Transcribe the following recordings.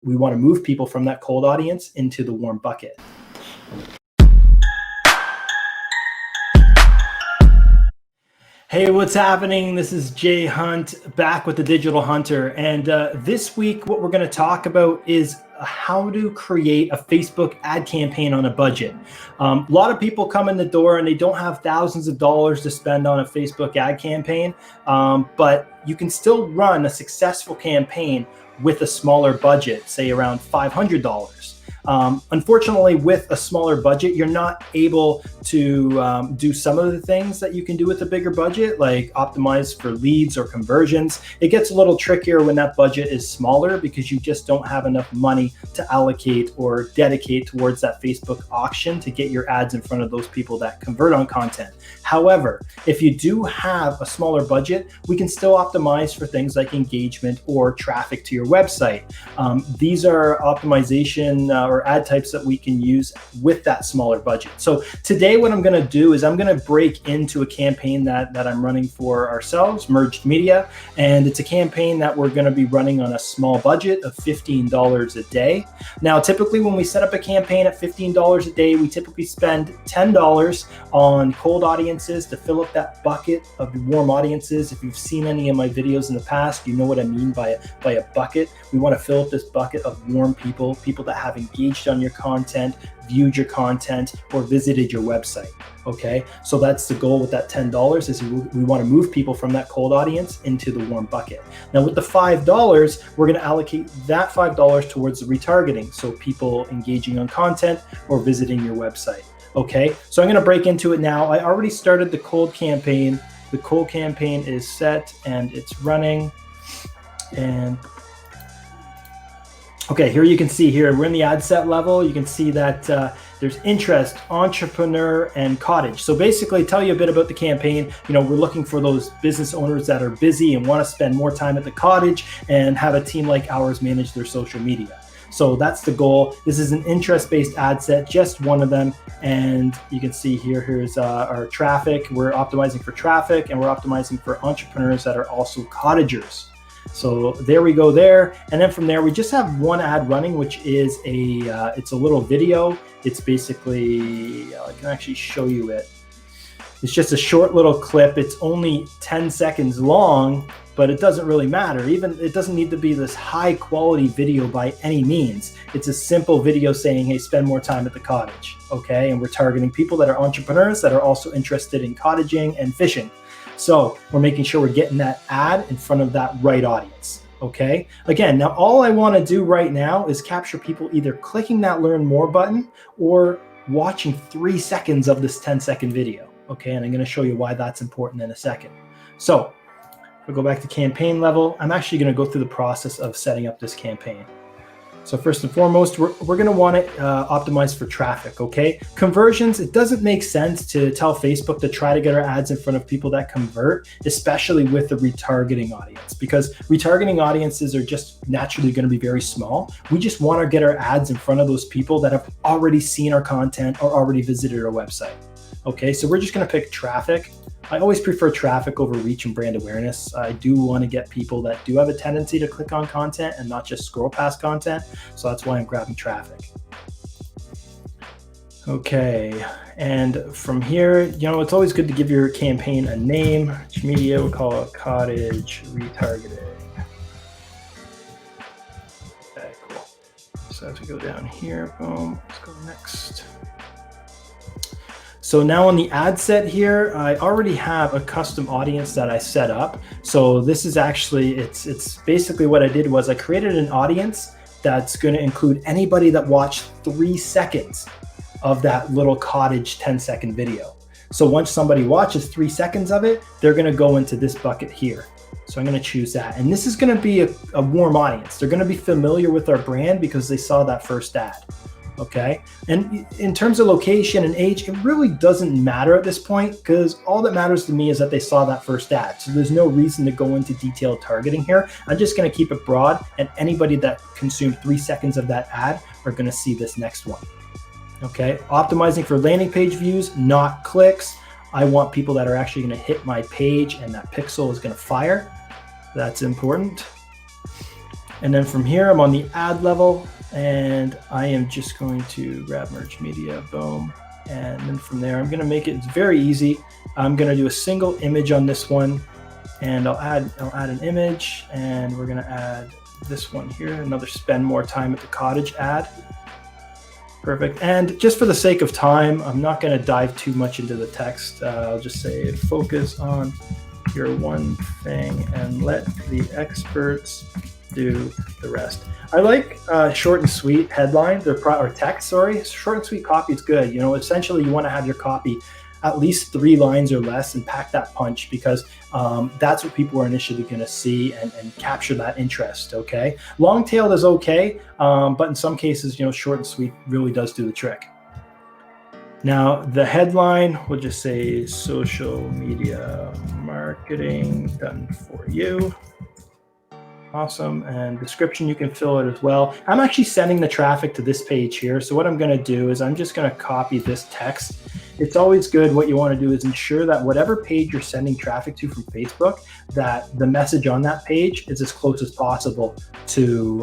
We want to move people from that cold audience into the warm bucket. Hey, what's happening? This is Jay Hunt back with the Digital Hunter. And this week, what we're going to talk about is how to create a Facebook ad campaign on a budget. A lot of people come in the door and they don't have thousands of dollars to spend on a Facebook ad campaign, but you can still run a successful campaign with a smaller budget, say around $500. Unfortunately, with a smaller budget, you're not able to do some of the things that you can do with a bigger budget, like optimize for leads or conversions. It gets a little trickier when that budget is smaller because you just don't have enough money to allocate or dedicate towards that Facebook auction to get your ads in front of those people that convert on content. However, if you do have a smaller budget, we can still optimize for things like engagement or traffic to your website. These are optimization or ad types that we can use with that smaller budget. So today what I'm going to do is I'm going to break into a campaign that I'm running for ourselves, Merged Media, and it's a campaign that we're going to be running on a small budget of $15 a day. Now, typically when we set up a campaign at $15 a day, we typically spend $10 on cold audiences to fill up that bucket of warm audiences. If you've seen any of my videos in the past, you know what I mean by a bucket. We want to fill up this bucket of warm people that have engaged on your content, viewed your content, or visited your website. Okay, so that's the goal with that $10 is we want to move people from that cold audience into the warm bucket. Now with the $5, we're going to allocate that $5 towards the retargeting, so people engaging on content or visiting your website. Okay, so I'm going to break into it now. I already started the cold campaign. The cold campaign is set and it's running. And okay, here you can see here, we're in the ad set level. You can see that there's interest, entrepreneur, and cottage. So basically tell you a bit about the campaign. You know, we're looking for those business owners that are busy and want to spend more time at the cottage and have a team like ours manage their social media. So that's the goal. This is an interest-based ad set, just one of them. And you can see here's our traffic. We're optimizing for traffic and we're optimizing for entrepreneurs that are also cottagers. So there we go there. And then from there, we just have one ad running, which is it's a little video. It's basically, I can actually show you it. It's just a short little clip. It's only 10 seconds long, but it doesn't really matter. It doesn't need to be this high quality video by any means. It's a simple video saying, hey, spend more time at the cottage. Okay. And we're targeting people that are entrepreneurs that are also interested in cottaging and fishing. So we're making sure we're getting that ad in front of that right audience. Okay. Again, now all I want to do right now is capture people either clicking that learn more button or watching 3 seconds of this 10-second video. Okay. And I'm going to show you why that's important in a second. So if we go back to campaign level, I'm actually going to go through the process of setting up this campaign. So first and foremost, we're going to want to optimize for traffic, okay? Conversions, it doesn't make sense to tell Facebook to try to get our ads in front of people that convert, especially with the retargeting audience, because retargeting audiences are just naturally going to be very small. We just want to get our ads in front of those people that have already seen our content or already visited our website. Okay, so we're just going to pick traffic. I always prefer traffic over reach and brand awareness. I do want to get people that do have a tendency to click on content and not just scroll past content. So that's why I'm grabbing traffic. Okay, and from here, you know, it's always good to give your campaign a name. Which media we'll call it cottage retargeting. Okay, cool. So as we go down here, boom, let's go next. So now on the ad set here, I already have a custom audience that I set up. So this is actually, it's basically what I did was I created an audience that's going to include anybody that watched 3 seconds of that little cottage 10-second video. So once somebody watches 3 seconds of it, they're going to go into this bucket here. So I'm going to choose that. And this is going to be a warm audience. They're going to be familiar with our brand because they saw that first ad. Okay. And in terms of location and age, it really doesn't matter at this point because all that matters to me is that they saw that first ad. So there's no reason to go into detailed targeting here. I'm just going to keep it broad, and anybody that consumed 3 seconds of that ad are going to see this next one. Okay. Optimizing for landing page views, not clicks. I want people that are actually going to hit my page and that pixel is going to fire. That's important. And then from here, I'm on the ad level, and I am just going to grab merge media, boom. And then from there, I'm going to make it, it's very easy. I'm going to do a single image on this one, and I'll add an image, and we're going to add this one here, another spend more time at the cottage ad. Perfect. And just for the sake of time, I'm not going to dive too much into the text. I'll just say focus on your one thing and let the experts do the rest. I like short and sweet headlines or text. Sorry, short and sweet copy is good. You know, essentially, you want to have your copy at least 3 lines or less and pack that punch, because that's what people are initially going to see and capture that interest. Okay, long tailed is okay, but in some cases, you know, short and sweet really does do the trick. Now, the headline, we'll just say social media marketing done for you. Awesome. And description, you can fill it as well. I'm actually sending the traffic to this page here. So what I'm going to do is I'm just going to copy this text. It's always good. What you want to do is ensure that whatever page you're sending traffic to from Facebook, that the message on that page is as close as possible to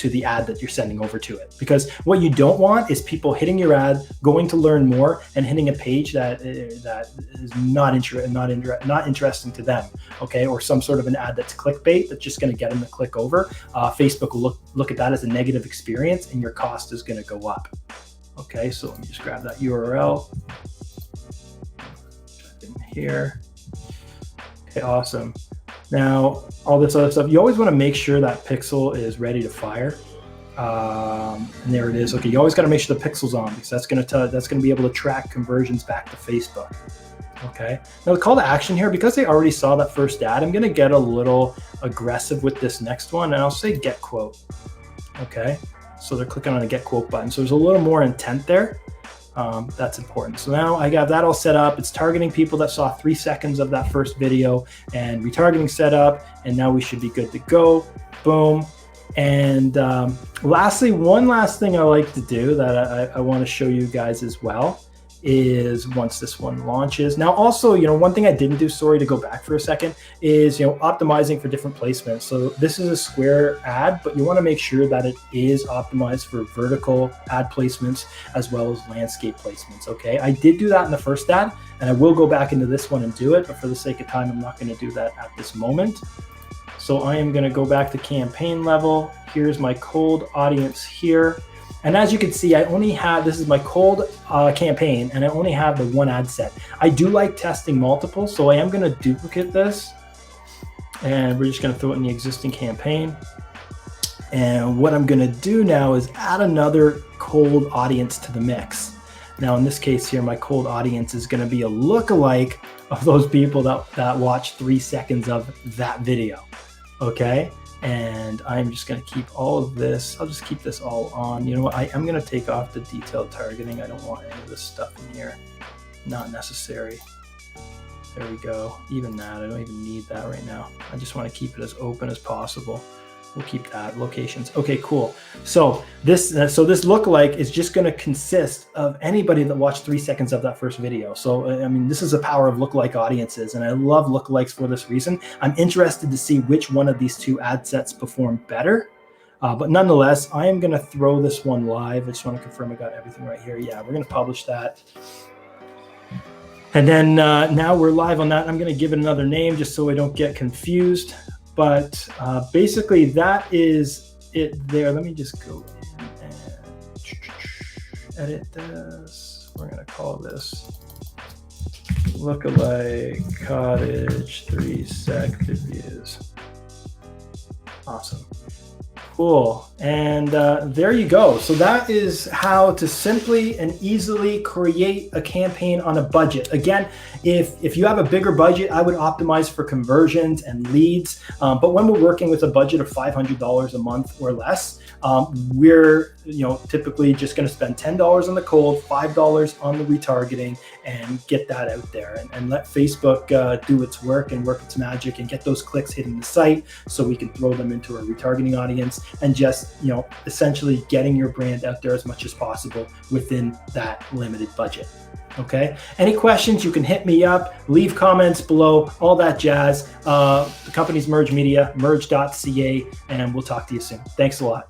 the ad that you're sending over to it. Because what you don't want is people hitting your ad, going to learn more, and hitting a page that is not interesting to them. Okay, or some sort of an ad that's clickbait that's just going to get them to click over. Facebook will look at that as a negative experience, and your cost is going to go up. Okay, so let me just grab that URL in here. Okay, awesome. Now, all this other stuff, you always want to make sure that pixel is ready to fire. And there it is. Okay, you always got to make sure the pixel's on, because that's going to be able to track conversions back to Facebook. Okay, now the call to action here, because they already saw that first ad, I'm going to get a little aggressive with this next one, and I'll say get quote. Okay. So they're clicking on the get quote button. So there's a little more intent there. That's important. So now I got that all set up. It's targeting people that saw 3 seconds of that first video, and retargeting set up. And now we should be good to go. Boom. And lastly, one last thing I like to do that I want to show you guys as well is once this one launches. Now also, you know, one thing I didn't do, sorry to go back for a second, is, you know, optimizing for different placements. So this is a square ad, but you want to make sure that it is optimized for vertical ad placements as well as landscape placements. Okay, I did do that in the first ad, and I will go back into this one and do it, but for the sake of time, I'm not going to do that at this moment. So I am going to go back to campaign level. Here's my cold audience here. And as you can see, I only have, this is my cold campaign, and I only have the one ad set. I do like testing multiple, so I am going to duplicate this, and we're just going to throw it in the existing campaign. And what I'm going to do now is add another cold audience to the mix. Now, in this case here, my cold audience is going to be a lookalike of those people that watch 3 seconds of that video. Okay. And I'm just going to keep all of this. I'll just keep this all on. You know what? I'm going to take off the detailed targeting. I don't want any of this stuff in here. Not necessary. There we go. Even that, I don't even need that right now. I just want to keep it as open as possible. We'll keep that. Locations. Okay, cool. So this lookalike is just going to consist of anybody that watched 3 seconds of that first video. So, I mean, this is the power of lookalike audiences, and I love lookalikes for this reason. I'm interested to see which one of these 2 ad sets perform better. But nonetheless, I am going to throw this one live. I just want to confirm I got everything right here. Yeah, we're going to publish that. And then now we're live on that. I'm going to give it another name just so I don't get confused. But basically, that is it there. Let me just go in and edit this. We're going to call this Lookalike Cottage 3-second views. Awesome. Cool. And there you go. So that is how to simply and easily create a campaign on a budget. Again, if you have a bigger budget, I would optimize for conversions and leads. But when we're working with a budget of $500 a month or less, we're typically just going to spend $10 on the cold, $5 on the retargeting, and get that out there and let Facebook do its work and work its magic and get those clicks hitting the site so we can throw them into our retargeting audience and just essentially getting your brand out there as much as possible within that limited budget. Okay. Any questions, you can hit me up, leave comments below, all that jazz. The company's Merge Media, merge.ca, and we'll talk to you soon. Thanks a lot.